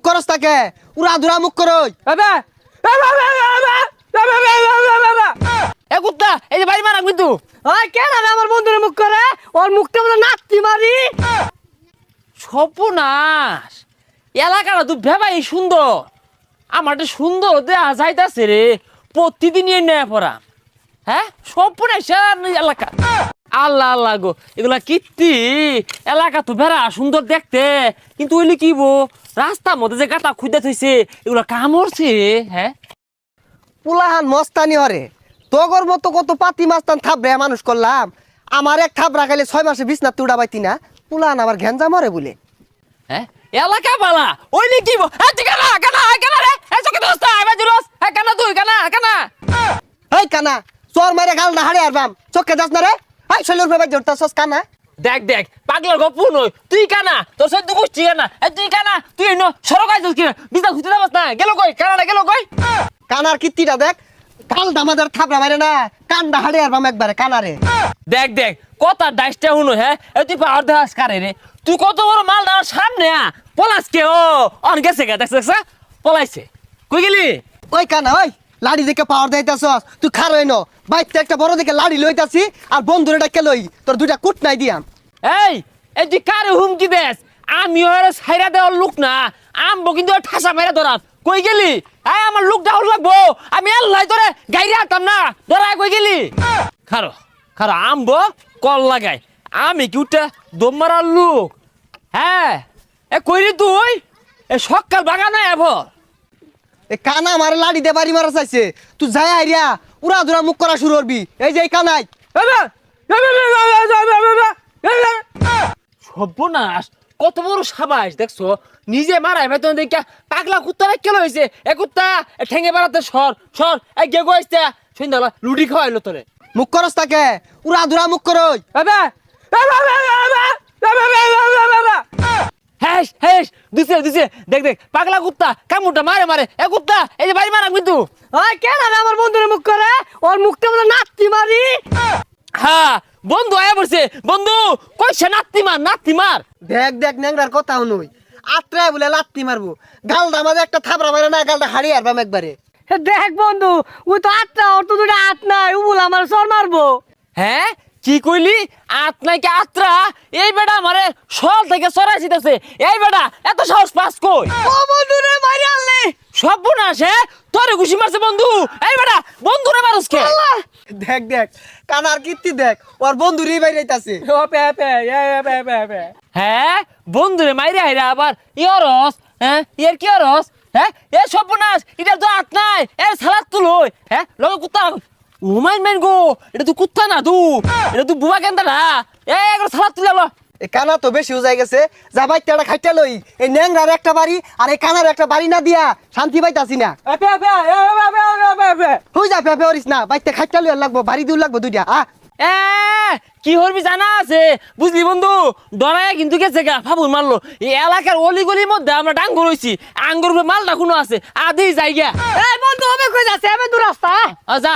করস তাকে উড়া দুরা মুখ করই এ কুত্তা এই যে বাড়ি মারা কিন্তু কেন আমার বন্ধুর মুখ করে ওর মুখটা বলে নাতি মারি সর্বনাশ এলাকাটা তো ভেবাই সুন্দর আমারটা সুন্দর দেয়া যাইতাছে রে প্রতিদিন নেয় পড়া হ্যাঁ সর্বনাশ এলাকা আল্লাহ আল্লাহ গো এগুলা কীর্তি এলাকা তো ভেড়া সুন্দর দেখতে কিন্তু ওইলি কি বো রাস্তার মধ্যে যে গাতা খুঁজে থইছে এগুলা কামড়ছে হ্যাঁ পুলাহান মস্তানি হরে তোগর মতো কত পাতি মাস্তান থাবড়ে মানুষ করলাম আমার এক থাবড়া খাইলে 6 মাসে বিছনা তুড়া পাইতি না পুলাহান আবার ঘ্যাঞ্জা মরে বলে হ্যাঁ এলাকা বালা ওইলি কি বো তুই কানা কানা কানা রে এই চকে দোস্ত আইবা জুরস হ্যাঁ কানা তুই কানা কানা এই কানা চোর মারে গাল না হাড়ে আরবাম চোখে যাস না রে এই শৈলর ভাই জড়তাছস কানা দেখ দেখ পাগলার গপ্প নই তুই কানা তোর সাথে তুই বুঝছি না তুই কানা তুই এনো সরকার যাস কি বিজা খুঁজতে যাবাস না গেল কই কানাডা গেল কই কানার কীর্তিটা দেখ কাল দামাদার থাবড়া মারে না কান্দা হাড়ে আরবাম একবারে কানারে দেখ দেখ কথা ডাইসটা হুনো হ্যাঁ তুই পাওয়ার দেখাস কারে রে তুই কত বড় মাল দাঁড়ার সামনে পলাস কে ও অন গেছে গে দেখছ পলাইছে কই গেলি ওই কানা ওই লাড়ি দেখে পাওয়ার দিতেছস তুই খারই ন বাইতে একটা বড় দেখে লাড়ি লইতাছি আর বন্ধুরে ডাকে লই তোর দুইটা কুট নাই দিয়াম এই এই তুই কারে হুমকি দেস আমি ওর সাইরা দেওয়ার লোক না আমবো কিন্তু ঠাসা মেরে ধরাস কই গেলি এই আমার লোক ডাউন লাগবো আমি আল্লাহ তোরে গাইরে আতাম না ধরা কই গেলি খারো খারো আমবো কল লাগাই আমি কি উঠে দম মারার লোক হ্যাঁ এ কইরি তুই এ সকাল বাগানে এভর এ কানা আমার লাড়ি দে বাড়ি মারা চাইছে তুই যাই আইরিয়া উড়া ধরা মুখ করা শুরু করবি এই যে এই কানাই সর্বনাশ কত বড় সাবাস দেখছো নিজে মারাই বেতন দেখা পাগলা কুত্তা কেন হয়েছে এ কুত্তা ঠেঙে বেড়াতে সর সর এ গে গোয়াইছে সন্ধ্যাবেলা লুডি খাওয়াইলো তোরে মুখ করস তাকে উড়া ধরা মুখ করই হ্যাঁ হ্যাঁ দিছে দিছে দেখ দেখ পাগলা কুত্তা কামুটা মারে মারে এ কুত্তা এই যে বাড়ি মারা কিন্তু কেন আমার বন্ধুর মুখ করে ওর মুখটা বলে নাতি মারি হ্যাঁ বন্ধু আয়া পড়ছে বন্ধু কইছে নাতি মার দেখ দেখ ন্যাংরার কথা হনুই আত্রায় বলে লাত্তি মারবো গালটা মাঝে একটা থাবড়া মারে না গালটা হারিয়ে আরবাম একবারে দেখ বন্ধু ওই তো আটটা ওর তো দুটা হাত নাই ও বলে আমার সর মারবো হ্যাঁ কি কইলি নাকি আত্রা এই বেটা আমারে সল থেকে সরাই দিতেছে এই বেটা এত সাহস পাস কই ও বন্ধু রে মারি আনলে সর্বনাশ হে তোরে ঘুষি মারছে বন্ধু এই বেটা বন্ধু রে মারুস কে দেখ দেখ কানার কীর্তি দেখ ওর বন্ধু রে বাইরাইতাছে ও পে পে পে হ্যাঁ বন্ধু রে মাইরে আইরা আবার ইয়রস হ্যাঁ এর কি ইয়রস হ্যাঁ এ সর্বনাশ এটা তো আত নাই এর সালাদ তুলই হ্যাঁ লগে কুত্তা ও মাইন গো এটা তো কুত্তা না এটা তো বুবা কেন্দা না এগুলো সালাদ তুলে লো এই কানা তো বেশি উজাই গেছে যা বাইতে একটা খাইতে লই এই ন্যাংরার একটা বাড়ি আর এই কানার একটা বাড়ি না দিয়া শান্তি পাইতাছি না হই যা ফেফে হরিস না বাইতে খাইতে লই লাগবো বাড়ি দিও লাগবো দুইটা কি হরবি জানা আছে বুঝলি বন্ধু ডরায় কিন্তু গেছে গা ফাবুল মারলো এই এলাকার অলিগলির মধ্যে আমরা ডাঙ্গর হইছি আঙ্গুর মালটা কোনো আছে আধেই যাই গা এই বন্ধু হবে কই যাচ্ছে এবে দূর রাস্তা যা